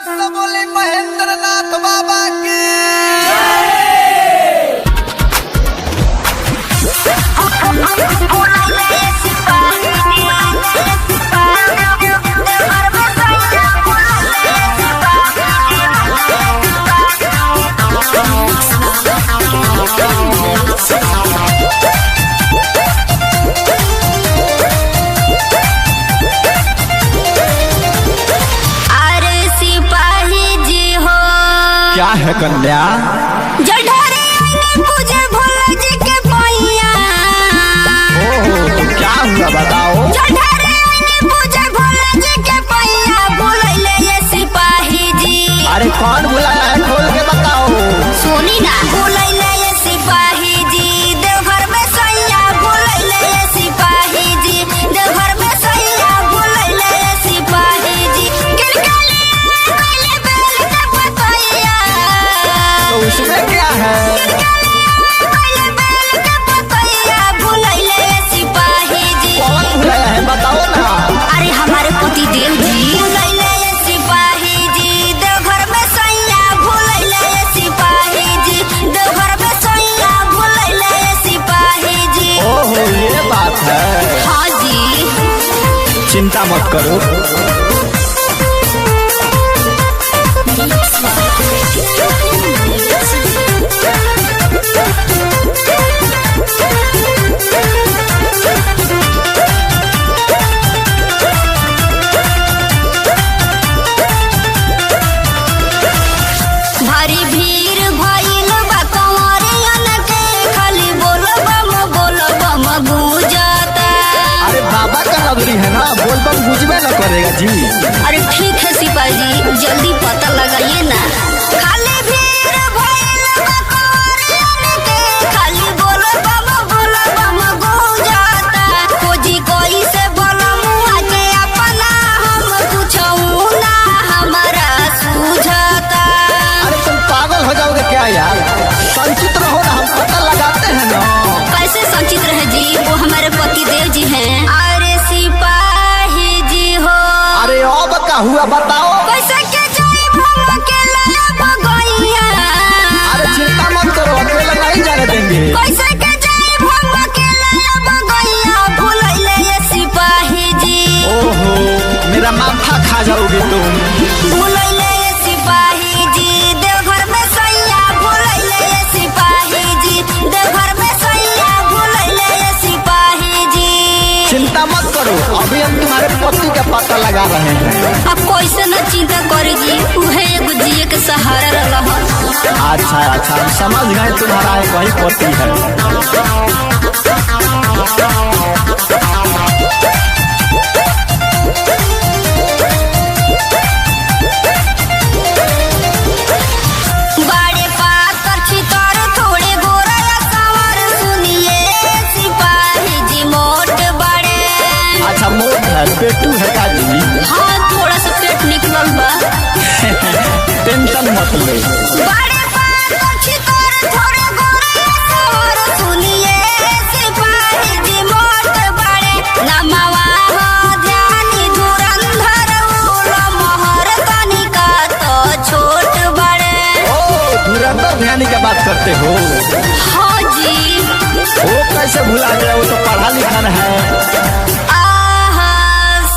तो बोले महेंद्र नाथ बाबा की क्या है कन्या? पूजे भोला जी के पैया। ओह, तो क्या हुआ बताओ? पूजे भोला जी के पैया बुलैले ये सिपाही जी। अरे कौन बुलाया है, खोल के बताओ। सुनी ना, बुलैले ये सिपाही जी देवघर में सैया बुलैले ये सिपाही जी देवघर में सैया बुलैले ये सिपाही जी। तो उसमें क्या है? कौन बुलाया है बताओ ना। अरे हमारे पति देव जी बुलैले ये सिपाही जी देवघर में सैया बुलैले ये सिपाही जी देवघर में सैया बुलैले ये सिपाही जी। ओहो, ये बात है। हाँ जी, चिंता मत करो। भारी भीड़ भइल बा कंवरियन के खाली बोल बम गूंजता। अरे बाबा का नगरी है ना, बोल बम बुझबे न करेगा जी। अरे ठीक है सिपाही जी, जल्दी पता लगाइए ना। खाली भीड़ भइल बा कंवरियन के खाली बोल बम गूंजता। खोजी कोई से बलमुआ के अपना हम कुछऊ ना हमारा सूझता। अरे तुम पागल हो जाओगे क्या यार? संचित रहो ना, हम पता लगाते हैं ना। कैसे संचित रहे जी, वो हमारे पति देव जी हैं। अरे सिपाही जी हो। अरे अब का हुआ बताओ। कैसे के जाई हम अकेला बगैया। अरे चिंता मत करो, अकेला नहीं जाने देंगे। कैसे के जाई हम अकेला बगैया भुलैले ये सिपाही जी। ओहो, मेरा माथा खा जाओगे तुम। भुलैले ये सिपाही जी देवघर में सैया भुलैले ये सिपाही जी देवघर में सैया भुलैले ये सिपाही जी। चिंता मत करो, अभी हम तुम्हारे पति का पता लगा रहे हैं। अब कैसे न चिंता करे जी, उहे एगो जिए के सहारा रहल। अच्छा अच्छा, हम समझ गए तुम्हारा एक वही पति है। बड़े पातर छितर थोड़े गोरा सांवर सुनिए सिपाही जी मोट बड़े। अच्छा, मोट है, पेटू है का जी? हाँ, थोड़ा सा पेट निकलल बा। टेंशन मत ले। बड़े पातर छितर थोड़े गोरा सांवर सुनिए सिपाही जी मोट बड़े। नमवा हो ध्यानी धुरंधर उल मोहर तनिका तो छोट बड़े। ओ, धुरंधर ध्यानी की बात करते हो? हाँ जी। वो कैसे भुला गया, वो तो पढ़ा लिखा है। आहा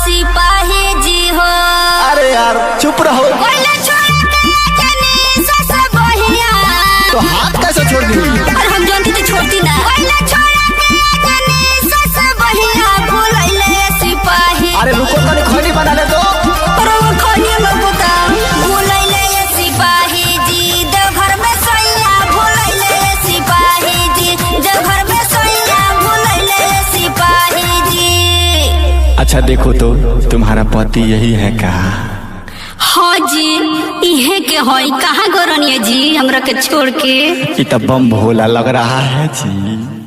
सिपाही जी हो। अरे यार चुप रहो। पहले छोड़ के जनी सस बहिया। तो हाथ कैसे छोड़ दी? और हम जानती तो छोड़ती ना। पहले छोड़ के जनी सस बहिया भुलैले सिपाही। अरे रुको, तो खड़ी बना ले दो। और वो खाने में बता भुलैले सिपाही जी देवघर में सैया भुलैले सिपाही जी देवघर में सैया भुलैले सिपाही जी। अच्छा देखो तो, तुम्हारा पति यही है का? हाँ जी, इहे के होई। कहाँ गोरनिया जी हमरा के छोड़ के? ये तो बम भोला लग रहा है जी।